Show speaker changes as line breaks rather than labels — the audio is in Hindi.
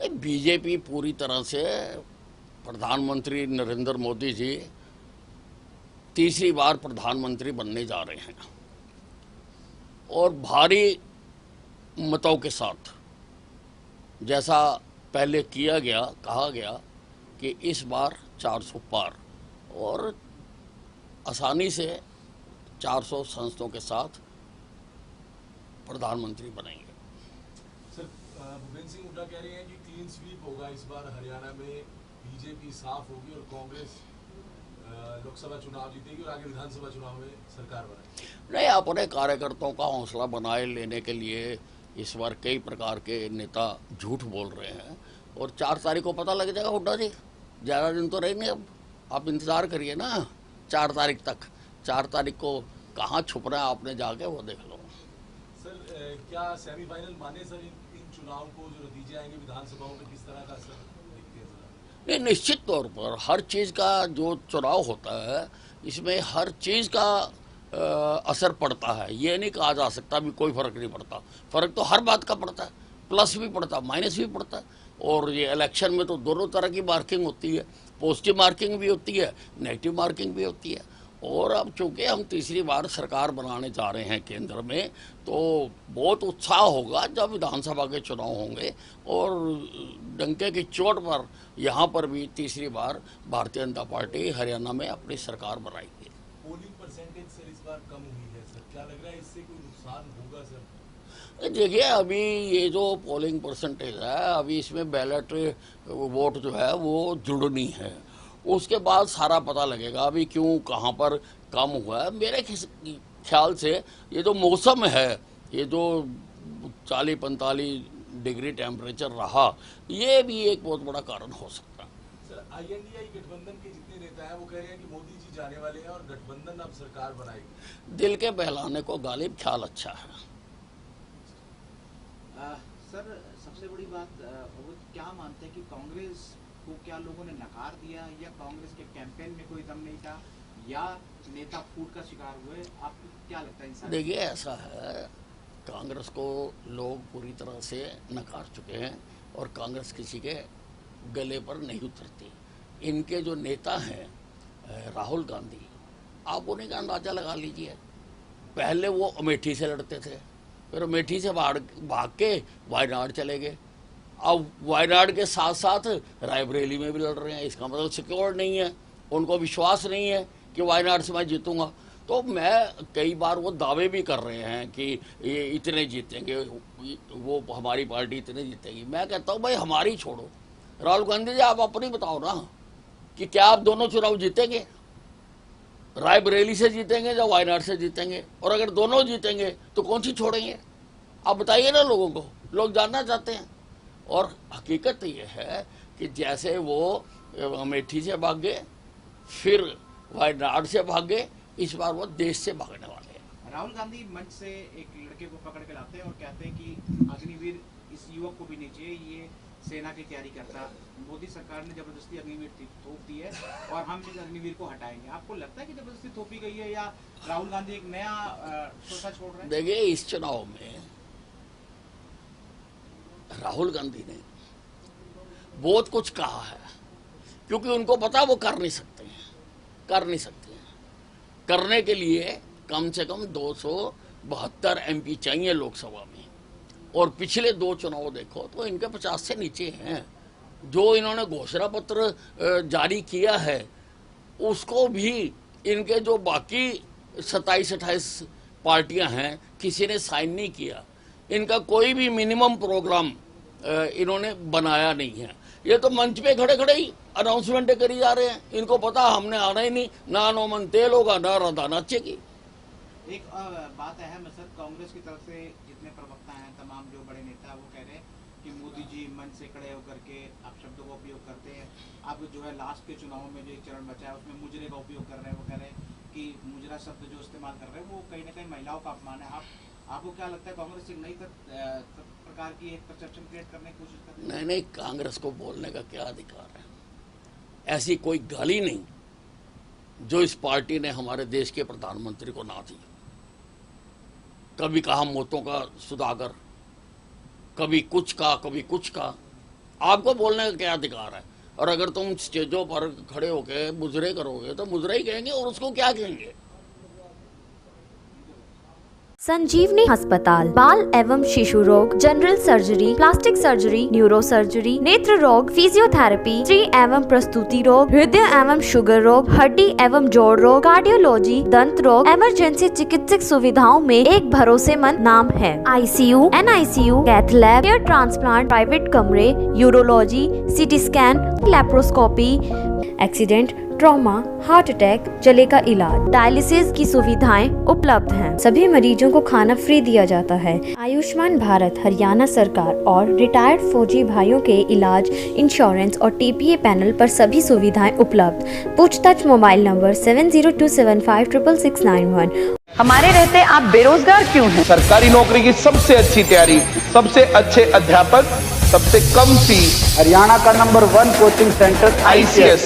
बीजेपी पूरी तरह से, प्रधानमंत्री नरेंद्र मोदी जी तीसरी बार प्रधानमंत्री बनने जा रहे हैं और भारी मतों के साथ, जैसा पहले किया गया, कहा गया कि इस बार 400 पार और आसानी से 400 संसदों के साथ प्रधानमंत्री बनेंगे।
सर, भूपेंद्र सिंह हुड्डा कह रहे हैं कि क्लीन स्वीप होगा इस बार हरियाणा में, बीजेपी साफ होगी और कांग्रेस लोकसभा चुनाव जीतेगी और आगे विधानसभा चुनाव में सरकार बनाएगी।
नहीं, अपने कार्यकर्ताओं का हौसला बनाए लेने के लिए इस बार कई प्रकार के नेता झूठ बोल रहे हैं और 4 तारीख को पता लग जाएगा। हुड्डा जी, ज़्यादा दिन तो रहेंगे, अब आप इंतज़ार करिए ना 4 तारीख तक। 4 तारीख को कहाँ छुप रहा है आपने जाके वो देख लो।
सर, क्या सेमीफाइनल माने सर इन चुनाव को, जो नतीजे आएंगे विधानसभाओं में किस तरह का असर देखते हैं सर?
नहीं, निश्चित तौर पर हर चीज़ का जो चुनाव होता है इसमें हर चीज़ का असर पड़ता है। ये नहीं कहा जा सकता भी कोई फ़र्क नहीं पड़ता। फ़र्क तो हर बात का पड़ता है, प्लस भी पड़ता है, माइनस भी पड़ता है। और ये इलेक्शन में तो दोनों तरह की मार्किंग होती है, पॉजिटिव मार्किंग भी होती है, नेगेटिव मार्किंग भी होती है। और अब चूँकि हम तीसरी बार सरकार बनाने जा रहे हैं केंद्र में, तो बहुत उत्साह होगा जब विधानसभा के चुनाव होंगे और डंके की चोट पर यहाँ पर भी तीसरी बार भारतीय जनता पार्टी हरियाणा में अपनी सरकार बनाएगी।
पोलिंग परसेंटेज सर इस बार कम हुई है सर, क्या लग रहा है इससे कोई नुकसान होगा सर?
देखिए, अभी ये जो पोलिंग परसेंटेज है, अभी इसमें बैलेट वोट जो है वो जुड़नी है, उसके बाद सारा पता लगेगा अभी क्यों कहाँ पर कम हुआ है। मेरे ख्याल से ये जो मौसम है, ये जो 40-45 डिग्री टेम्परेचर रहा, ये भी एक बहुत बड़ा कारण हो सकता है।
सर, INDI गठबंधन के जितने नेता हैं वो कह रहे हैं कि मोदी जी जाने वाले हैं और गठबंधन अब सरकार बनाएगी।
दिल के बहलाने को गालिब, ख्याल अच्छा है।
सर, सबसे बड़ी बात वो क्या मानते हैं कि कांग्रेस को क्या लोगों ने नकार दिया, या कांग्रेस के कैंपेन में कोई दम नहीं था, या नेता फूट का शिकार हुए? आपको क्या लगता है इंसान?
देखिए, ऐसा है, कांग्रेस को लोग पूरी तरह से नकार चुके हैं और कांग्रेस किसी के गले पर नहीं उतरती। इनके जो नेता हैं राहुल गांधी, आप उन्हीं का अंदाजा लगा लीजिए। पहले वो अमेठी से लड़ते थे, फिर अमेठी से भाग के वायनाड चले गए, अब वायनाड के साथ साथ रायबरेली में भी लड़ रहे हैं। इसका मतलब सिक्योर नहीं है, उनको विश्वास नहीं है कि वायनाड से मैं जीतूंगा। तो मैं कई बार वो दावे भी कर रहे हैं कि ये इतने जीतेंगे, वो हमारी पार्टी इतने जीतेगी। मैं कहता हूँ भाई हमारी छोड़ो, राहुल गांधी जी आप अपनी बताओ ना कि क्या आप दोनों चुनाव जीतेंगे? रायबरेली से जीतेंगे या वायनाड से जीतेंगे? और अगर दोनों जीतेंगे तो कौन सी छोड़ेंगे? आप बताइए ना लोगों को, लोग जानना चाहते हैं। और हकीकत ये है कि जैसे वो अमेठी से भाग गए, फिर वायनाड से भाग गए, इस बार वो देश से भागने वाले हैं।
राहुल गांधी मंच से एक लड़के को पकड़ के लाते हैं और कहते हैं कि अग्निवीर इस युवक को भी नहीं चाहिए, ये सेना की तैयारी करता। मोदी सरकार ने जबरदस्ती अग्निवीर थोप दी है और हम इस अग्निवीर को हटाएंगे। आपको लगता है कि जबरदस्ती थोपी गई है, या राहुल गांधी एक नया सोचा छोड़ रहे हैं?
देखिए, इस चुनाव में राहुल गांधी ने बहुत कुछ कहा है, क्योंकि उनको पता वो कर नहीं सकते हैं। करने के लिए कम से कम 272 MP चाहिए लोकसभा में, और पिछले 2 चुनाव देखो तो इनके 50 से नीचे हैं। जो इन्होंने घोषणा पत्र जारी किया है, उसको भी इनके जो बाकी 27-28 पार्टियां हैं, किसी ने साइन नहीं किया। इनका कोई भी मिनिमम प्रोग्राम इन्होंने बनाया नहीं है। ये तो मंच पे खड़े खड़े ही अनाउंसमेंट करी जा रहे हैं। इनको पता हमने आना ही नहीं, ना नोमन तेल होगा ना राधा नाचेगी।
एक बात अहम है सर, कांग्रेस की तरफ से जितने प्रवक्ता हैं, तमाम जो बड़े नेता, वो कह रहे हैं कि मोदी जी मंच से खड़े होकर के आप शब्दों का उपयोग करते हैं। अब जो है लास्ट के चुनाव में जो एक चरण बचा है उसमें मुजरे का उपयोग कर रहे हैं। वो कह रहे हैं कि मुजरा शब्द जो इस्तेमाल कर रहे हैं वो कहीं ना कहीं महिलाओं का अपमान है। आपको क्या लगता है, कांग्रेस एक नई प्रकार की एक परसेप्शन क्रिएट करने की कोशिश कर रही है?
नहीं, कांग्रेस को बोलने का क्या अधिकार है? ऐसी कोई गाली नहीं जो इस पार्टी ने हमारे देश के प्रधानमंत्री को ना दी। कभी कहा मौतों का सुधाकर, कभी कुछ का, कभी कुछ का। आपको बोलने का क्या अधिकार है? और अगर तुम स्टेजों पर खड़े होके मुजरे करोगे तो मुजरे ही कहेंगे, और उसको क्या कहेंगे?
संजीवनी अस्पताल बाल एवं शिशु रोग, general surgery, plastic surgery, neuro surgery, नेत्र रोग, फिजियोथेरेपी, स्त्री एवं प्रसूति रोग, हृदय एवं शुगर रोग, हड्डी एवं जोड़ रोग, कार्डियोलॉजी, दंत रोग, इमरजेंसी चिकित्सक सुविधाओं में एक भरोसेमंद नाम है। ICU, NICU, cath lab, hair transplant, private कमरे, urology, CT scan, laparoscopy, accident, trauma, heart attack, जले का इलाज, डायलिसिस की सुविधाएं उपलब्ध हैं। सभी मरीजों को खाना फ्री दिया जाता है। आयुष्मान भारत हरियाणा सरकार और रिटायर्ड फौजी भाइयों के इलाज, इंश्योरेंस और TPA पैनल पर सभी सुविधाएं उपलब्ध। पूछताछ मोबाइल नंबर 7027566691।
हमारे रहते आप बेरोजगार क्यों हैं?
सरकारी नौकरी की सबसे अच्छी तैयारी, सबसे अच्छे अध्यापक, सबसे कम फीस,
हरियाणा का नंबर 1 कोचिंग सेंटर
ICS